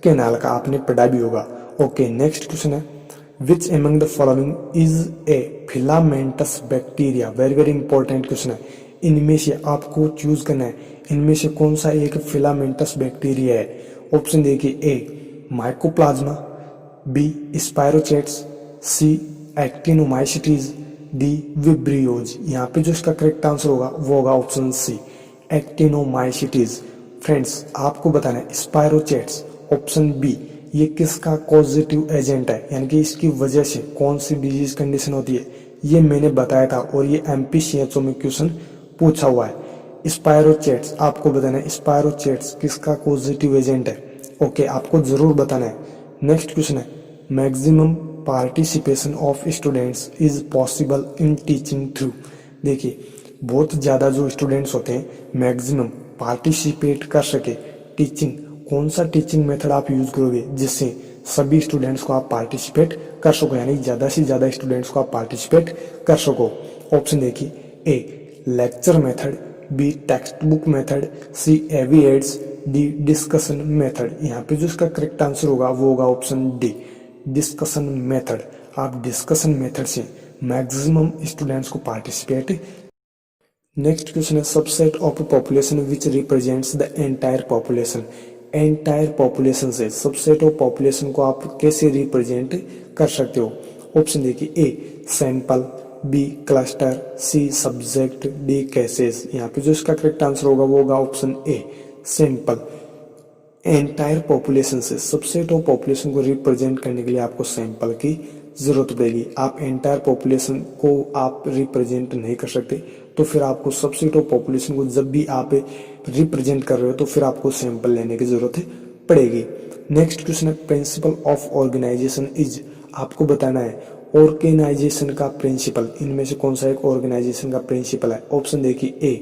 S1: कैनाल का, आपने पढ़ा भी होगा। ओके, नेक्स्ट क्वेश्चन है which among the following is a filamentous bacteria. Very very important question है, इनमें से आपको चूज करना है इनमें से कौन सा एक फिलामेंटस बैक्टीरिया है। ऑप्शन देखिए, ए माइकोप्लाज्मा, बी स्पायरोचेट्स, सी एक्टिनोमाइसिटीज, डी विब्रियोज। यहाँ पे जो इसका करेक्ट आंसर होगा वो होगा ऑप्शन सी एक्टिनोमाइसिटीज। फ्रेंड्स आपको बताना है स्पायरोचेट्स ऑप्शन बी ये किसका कॉजेटिव एजेंट है, यानी कि इसकी वजह से कौन सी डिजीज कंडीशन होती है, ये मैंने बताया था और ये एमपीसीएचओ में क्वेश्चन पूछा हुआ है। स्पायरोचेट्स आपको बताना है स्पायरोचेट्स किसका कॉजेटिव एजेंट है। ओके, आपको जरूर बताना है। नेक्स्ट क्वेश्चन है maximum participation of students is possible in teaching through. देखिए बहुत ज़्यादा जो स्टूडेंट्स होते हैं मैक्सिमम पार्टिसिपेट कर सके टीचिंग, कौन सा टीचिंग मेथड आप यूज करोगे जिससे सभी स्टूडेंट्स को आप पार्टिसिपेट कर सको, यानी ज़्यादा से ज़्यादा स्टूडेंट्स को आप पार्टिसिपेट कर सको। ऑप्शन देखिए, A lecture method, B text book method, C AV aids, D discussion method. यहाँ पे जो इसका करेक्ट आंसर होगा वो होगा ऑप्शन डी डिस्कशन मेथड। आप डिस्कशन मेथड से मैक्सिमम स्टूडेंट्स को पार्टिसिपेट। नेक्स्ट क्वेश्चन है subset of population which represents the entire population. Entire population से, सबसेट ऑफ पॉपुलेशन को आप कैसे रिप्रेजेंट कर सकते हो? ऑप्शन देखिए, A sample, B cluster, C subject, D cases. यहाँ पे जो इसका करेक्ट आंसर होगा वो होगा option a sample. Entire population से, सबसेट ऑफ पॉपुलेशन को रिप्रेजेंट करने के लिए आपको सैंपल की जरूरत पड़ेगी। आप एंटायर पॉपुलेशन को आप रिप्रेजेंट नहीं कर सकते, तो फिर आपको सबसेट ऑफ पॉपुलेशन को जब भी आप रिप्रेजेंट कर रहे हो तो फिर आपको सैंपल लेने की जरूरत पड़ेगी। नेक्स्ट क्वेश्चन है, प्रिंसिपल ऑफ ऑर्गेनाइजेशन इज। आपको बताना है ऑर्गेनाइजेशन का प्रिंसिपल, इनमें से कौन सा एक ऑर्गेनाइजेशन का प्रिंसिपल है? ऑप्शन देखिए, A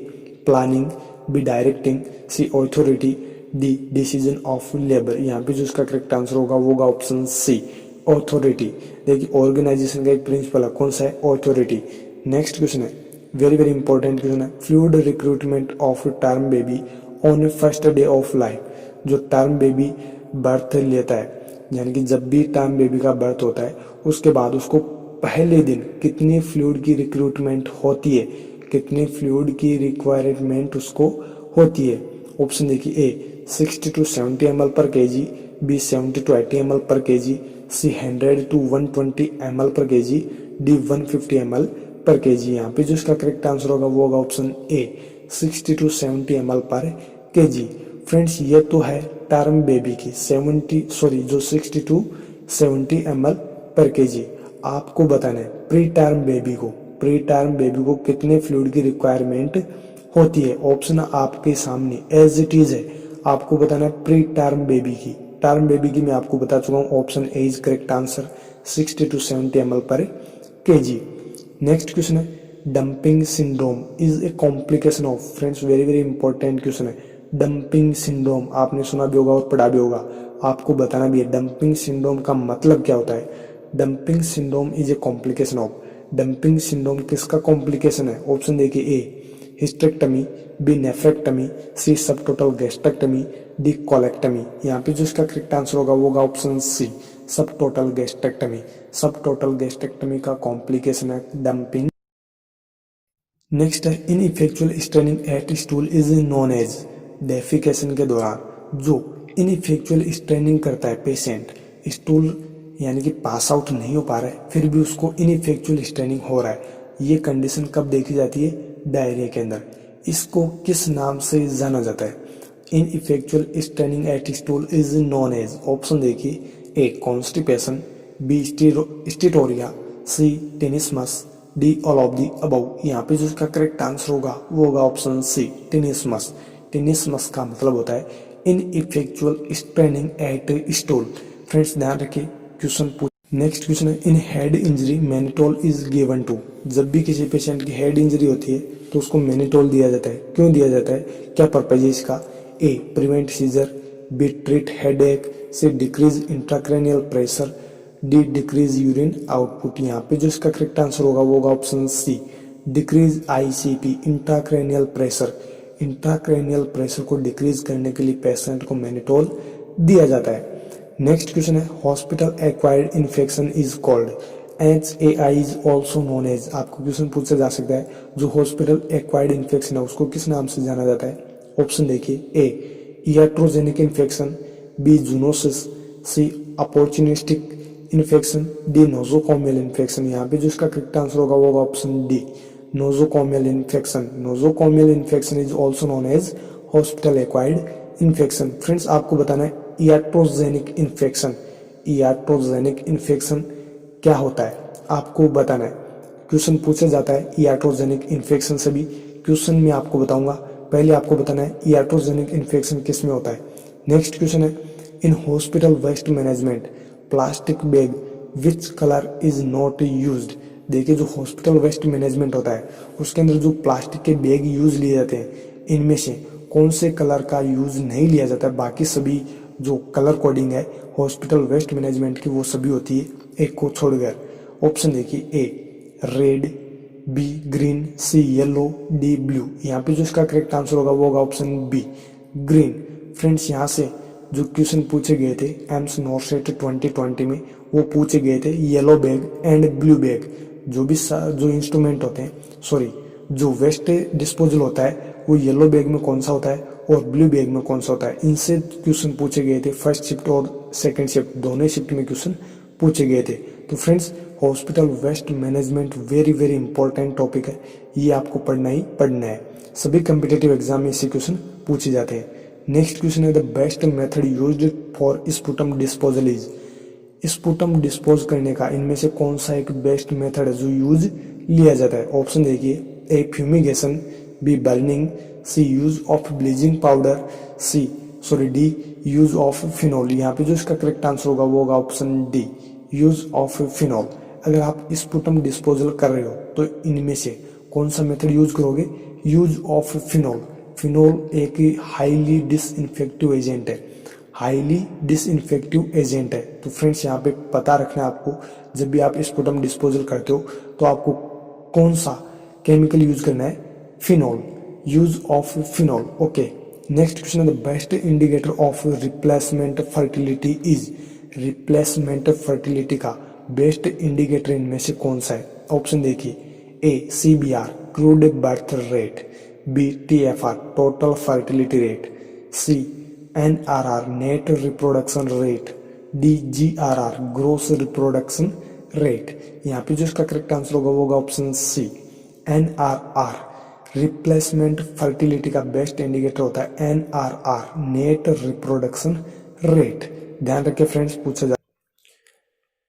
S1: planning, B directing, C authority, D division of labour. यहाँ पे जो इसका करेक्ट आंसर होगा वो होगा ऑप्शन सी ऑथोरिटी। देखिए ऑर्गेनाइजेशन का एक प्रिंसिपल है, कौन सा है? ऑथोरिटी। नेक्स्ट क्वेश्चन है, वेरी वेरी इंपॉर्टेंट क्वेश्चन है, fluid requirement of term baby on first day of life. जो टर्म बेबी बर्थ लेता है, यानी कि जब भी टर्म बेबी का बर्थ होता है उसके बाद उसको पहले दिन कितनी फ्लूइड की रिक्रूटमेंट होती है, कितनी फ्लूइड की रिक्वायरमेंट उसको होती है? ऑप्शन देखिए, ए 60 to 70 ml per kg, B 70 to 80 ml per kg, C 100 to 120 ml per kg, D 150 ml per kg। यहाँ पे जो इसका करेक्ट आंसर होगा वो होगा option A 60 to 70 ml per kg। Friends ये तो है टर्म बेबी की 60 to 70 ml per kg। आपको बताना है प्री टर्म बेबी को कितने फ्लूइड की रिक्वायरमेंट होती है? ऑप्शन आपके सामने एज इट इज है, आपको बताना है प्री टर्म बेबी की। टर्म बेबी की मैं आपको बता चुका हूँ, option A is correct answer 60 to 70 ml per kg। Next question है, dumping syndrome is a complication of. Friends very very important question है, डंपिंग सिंड्रोम आपने सुना भी होगा और पढ़ा भी होगा, आपको बताना भी है डंपिंग सिंड्रोम का मतलब क्या होता है। Dumping syndrome is a complication of. Dumping syndrome किसका कॉम्प्लिकेशन है? ऑप्शन देखिए, ए हिस्टेक्टमी, बी नेफ्रेक्टमी, सी सब टोटल गैस्ट्रेक्टमी, डी कोलेक्टमी। यहाँ पे जो इसका करेक्ट आंसर होगा वो होगा option C subtotal gastrectomy. Subtotal gastrectomy का कॉम्प्लिकेशन है डंपिंग। नेक्स्ट है, ineffectual straining at stool is known as. Defecation के दौरान जो इनइफेक्चुअल स्ट्रेनिंग करता है पेशेंट, स्टूल यानी कि पास आउट नहीं हो पा रहा है फिर भी उसको इनइफेक्चुअल स्ट्रेनिंग हो रहा है, ये कंडीशन कब देखी जाती है? डायरिया के अंदर। इसको किस नाम से जाना जाता है? Ineffectual straining at stool is known as. Option देखिए, A constipation, B steatorrhoea, C tenesmus, D all of the above. यहाँ पे जो इसका करेक्ट आंसर होगा वो होगा ऑप्शन सी टेनिसमस। टेनिसमस का मतलब होता है ineffectual straining at stool. Friends ध्यान रखिए क्वेश्चन पूछ। नेक्स्ट क्वेश्चन है, in head injury mannitol is given to. जब भी किसी पेशेंट की हेड इंजरी होती है तो उसको मैनिटोल दिया जाता है। क्यों दिया जाता है, क्या पर्पज है इसका? A prevent seizure, B treat headache, C decrease intracranial pressure, D decrease urine output. यहाँ पे जो इसका करेक्ट आंसर होगा वो होगा option C decrease ICP intracranial pressure. Intracranial pressure को डिक्रीज करने के लिए पेशेंट को मैनिटोल दिया जाता है। नेक्स्ट क्वेश्चन है, hospital acquired infection is called HAI is also known as. आपको क्वेश्चन पूछा जा सकता है जो हॉस्पिटल एक्वायर्ड इन्फेक्शन है उसको किस नाम से जाना जाता है? ऑप्शन देखिए, A iatrogenic infection, B zoonosis, C opportunistic infection, D nosocomial infection. यहाँ पे जो इसका करेक्ट आंसर होगा वो होगा option D nosocomial infection. Nosocomial infection is also known as hospital acquired infection. Friends आपको बताना है iatrogenic इन्फेक्शन। iatrogenic इन्फेक्शन क्या होता है आपको बताना है। क्वेश्चन पूछा जाता है iatrogenic इन्फेक्शन से भी, क्वेश्चन में आपको बताऊंगा, पहले आपको बताना है iatrogenic इन्फेक्शन किस में होता है। नेक्स्ट क्वेश्चन है, in hospital waste management plastic bag which colour is not used. देखिए जो हॉस्पिटल वेस्ट मैनेजमेंट होता है उसके अंदर जो प्लास्टिक के बैग यूज लिए जाते हैं इनमें से कौन से कलर का यूज नहीं लिया जाता है? बाकी सभी जो कलर कोडिंग है हॉस्पिटल वेस्ट मैनेजमेंट की वो सभी होती है, एक को छोड़कर। ऑप्शन देखिए, ए red, be green, C yellow, D blue. यहाँ पे जो इसका करेक्ट आंसर होगा वो होगा ऑप्शन बी ग्रीन। फ्रेंड्स यहाँ से जो क्वेश्चन पूछे गए थे एम्स नॉर्सेट 2020 में वो पूछे गए थे yellow bag and blue bag. जो इंस्ट्रूमेंट होते हैं जो वेस्ट डिस्पोजल होता है वो येलो बैग में कौन सा होता है? और ब्लू बैग में कौन सा होता है। इनसे क्वेश्चन पूछे गए थे, फर्स्ट शिफ्ट और सेकंड शिफ्ट दोनों शिफ्ट में क्वेश्चन पूछे गए थे। तो friends hospital waste management very very important topic है, ये आपको पढ़ना ही पढ़ना है। सभी कम्पिटेटिव एग्जाम में इससे क्वेश्चन पूछे जाते हैं। नेक्स्ट क्वेश्चन है the best method used for sputum disposal is. Sputum dispose करने का इनमें से कौन सा एक बेस्ट मेथड है जो यूज लिया जाता है। ऑप्शन देखिए, A fumigation, B burning, C use of bleaching powder, D use of phenol. यहाँ पे जो इसका करेक्ट आंसर होगा वो होगा option D, use of phenol. अगर आप स्पुटम डिस्पोजल कर रहे हो तो इनमें से कौन सा मेथड यूज करोगे, यूज ऑफ फिनॉल। फिनॉल एक हाईली डिसइंफेक्टिव एजेंट है, हाईली डिसइंफेक्टिव एजेंट है। तो फ्रेंड्स यहाँ पे पता रखना है आपको, जब भी आप स्पुटम डिस्पोजल करते हो तो आपको कौन सा केमिकल यूज करना है, phenol, use of phenol. Okay, next question है the best indicator of replacement fertility is. Replacement fertility का बेस्ट इंडिकेटर इनमें से कौन सा है। ऑप्शन देखिए, A CBR crude birth rate, B TFR total fertility rate, C NRR net reproduction rate, D GRR gross reproduction rate. यहाँ पे जो इसका करेक्ट आंसर होगा वो होगा option C, NRR। Replacement fertility का बेस्ट इंडिकेटर होता है NRR नेट रिप्रोडक्शन रेट। ध्यान रखिए फ्रेंड्स, पूछा जा।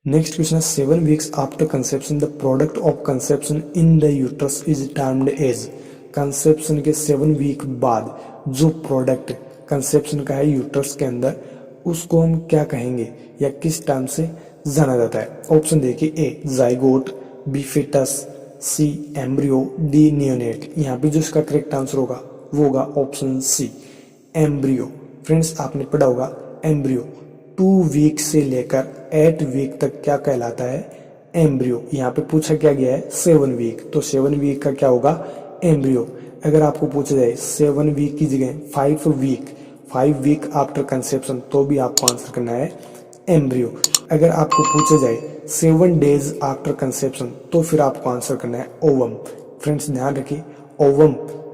S1: नेक्स्ट क्वेश्चन है 7 weeks after conception the product of conception in the uterus is termed as. Conception के 7 वीक बाद जो प्रोडक्ट कंसेप्शन का है यूट्रस के अंदर, उसको हम क्या कहेंगे या किस टर्म से जाना जाता है। ऑप्शन देखिए, ए जाइगोट, बी फिटस, सी एम्ब्रियो, डी नियोनेट। यहाँ पे जो इसका करेक्ट आंसर होगा वो होगा ऑप्शन सी, एम्ब्रियो। फ्रेंड्स आपने पढ़ा होगा एम्ब्रियो 2 वीक से लेकर 8 वीक तक क्या कहलाता है, एम्ब्रियो। यहाँ पे पूछा क्या गया है 7 वीक, तो 7 वीक का क्या होगा, एम्ब्रियो। अगर आपको पूछा जाए 7 वीक की जगह 5 वीक आफ्टर कंसेप्शन, तो भी आपको आंसर करना है एम्ब्रियो। अगर आपको पूछा जाए 7 डेज आफ्टर कंसेप्शन, तो फिर आपको आंसर करना है ओवम। फ्रेंड्स ध्यान रखिए, ओवम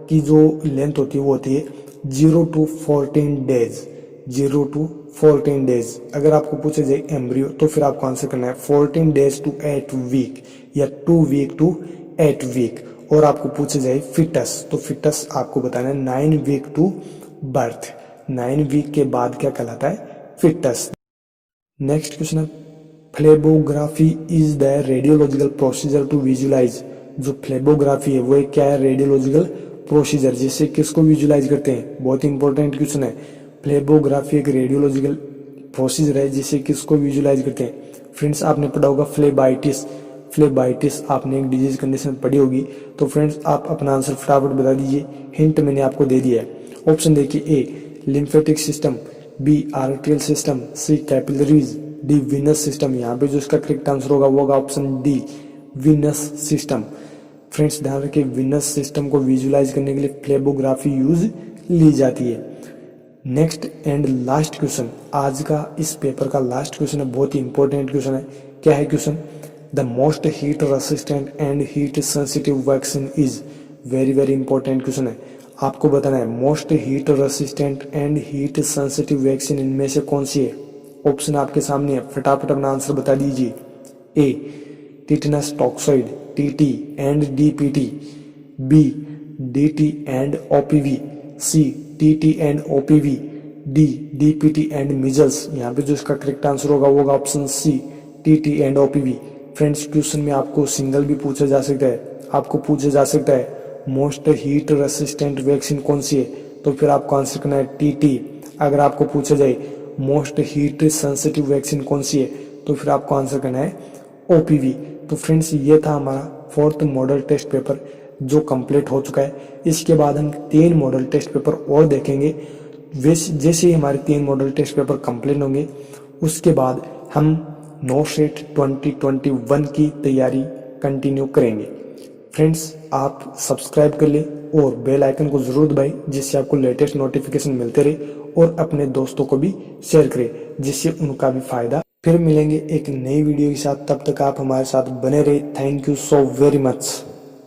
S1: की जो लेंथ होती है वो होती है 0 to 14 डेज, 0 to 14 डेज। अगर आपको पूछा जाए एम्ब्रियो, तो फिर आपको आंसर करना है 14 डेज to 8 वीक या 2 वीक to 8 वीक। और आपको पूछा जाए फिटस, तो फिटस आपको बताना है 9 वीक टू बर्थ, 9 वीक के बाद क्या कहलाता है, फिटस। नेक्स्ट क्वेश्चन है phlebography is the radiological procedure to visualise. जो फ्लेबोग्राफी है वो एक क्या है, रेडियोलॉजिकल प्रोसीजर, जिससे किसको विजुलाइज करते हैं। बहुत इंपॉर्टेंट क्वेश्चन है। फ्लेबोग्राफी एक रेडियोलॉजिकल प्रोसीजर है जिससे किसको विजुलाइज करते हैं। फ्रेंड्स आपने पढ़ा होगा फ्लेबाइटिस, फ्लेबाइटिस आपने एक डिजीज कंडीशन पढ़ी होगी। तो फ्रेंड्स आप अपना आंसर फटाफट बता दीजिए, हिंट मैंने आपको दे दिया है। ऑप्शन देखिए, A lymphatic system, B arterial system, C capillaries, D venous system. यहाँ पे जो इसका करेक्ट आंसर होगा वो होगा option D, venous system. Friends ध्यान रखिए, विनस सिस्टम को विजुलाइज करने के लिए फ्लेबोग्राफी यूज ली जाती है। नेक्स्ट एंड लास्ट क्वेश्चन, आज का इस पेपर का लास्ट क्वेश्चन है, बहुत ही इंपॉर्टेंट क्वेश्चन है। क्या है question, the most heat resistant and heat sensitive vaccine is. Very very important question है, आपको बताना है most heat resistant and heat sensitive vaccine इनमें से कौन सी है। ऑप्शन आपके सामने है, फटाफट अपना आंसर बता दीजिए। A tetanus toxoid, TT and DPT, B DT and OPV, C TT and OPV, D DPT and measles. यहाँ पे जो इसका करेक्ट आंसर होगा वो होगा option C, TT and OPV। Friends question में आपको सिंगल भी पूछा जा सकता है, आपको पूछा जा सकता है मोस्ट हीट रेसिस्टेंट वैक्सीन कौन सी है, तो फिर आपको आंसर करना है TT। अगर आपको पूछा जाए मोस्ट हीट सेंसिटिव वैक्सीन कौन सी है, तो फिर आपको आंसर करना है OPV। तो फ्रेंड्स ये था हमारा 4th मॉडल टेस्ट पेपर जो कंप्लीट हो चुका है। इसके बाद हम 3 मॉडल टेस्ट पेपर और देखेंगे। जैसे ही हमारे 3 मॉडल टेस्ट पेपर कंप्लीट होंगे, उसके बाद हम NOSET 2021 की तैयारी कंटिन्यू करेंगे। फ्रेंड्स आप सब्सक्राइब कर ले और बेल आइकन को जरूर दबाएं, जिससे आपको लेटेस्ट नोटिफिकेशन मिलते रहे, और अपने दोस्तों को भी शेयर करें जिससे उनका भी फायदा। फिर मिलेंगे एक नई वीडियो के साथ, तब तक आप हमारे साथ बने रहे। Thank you so very much.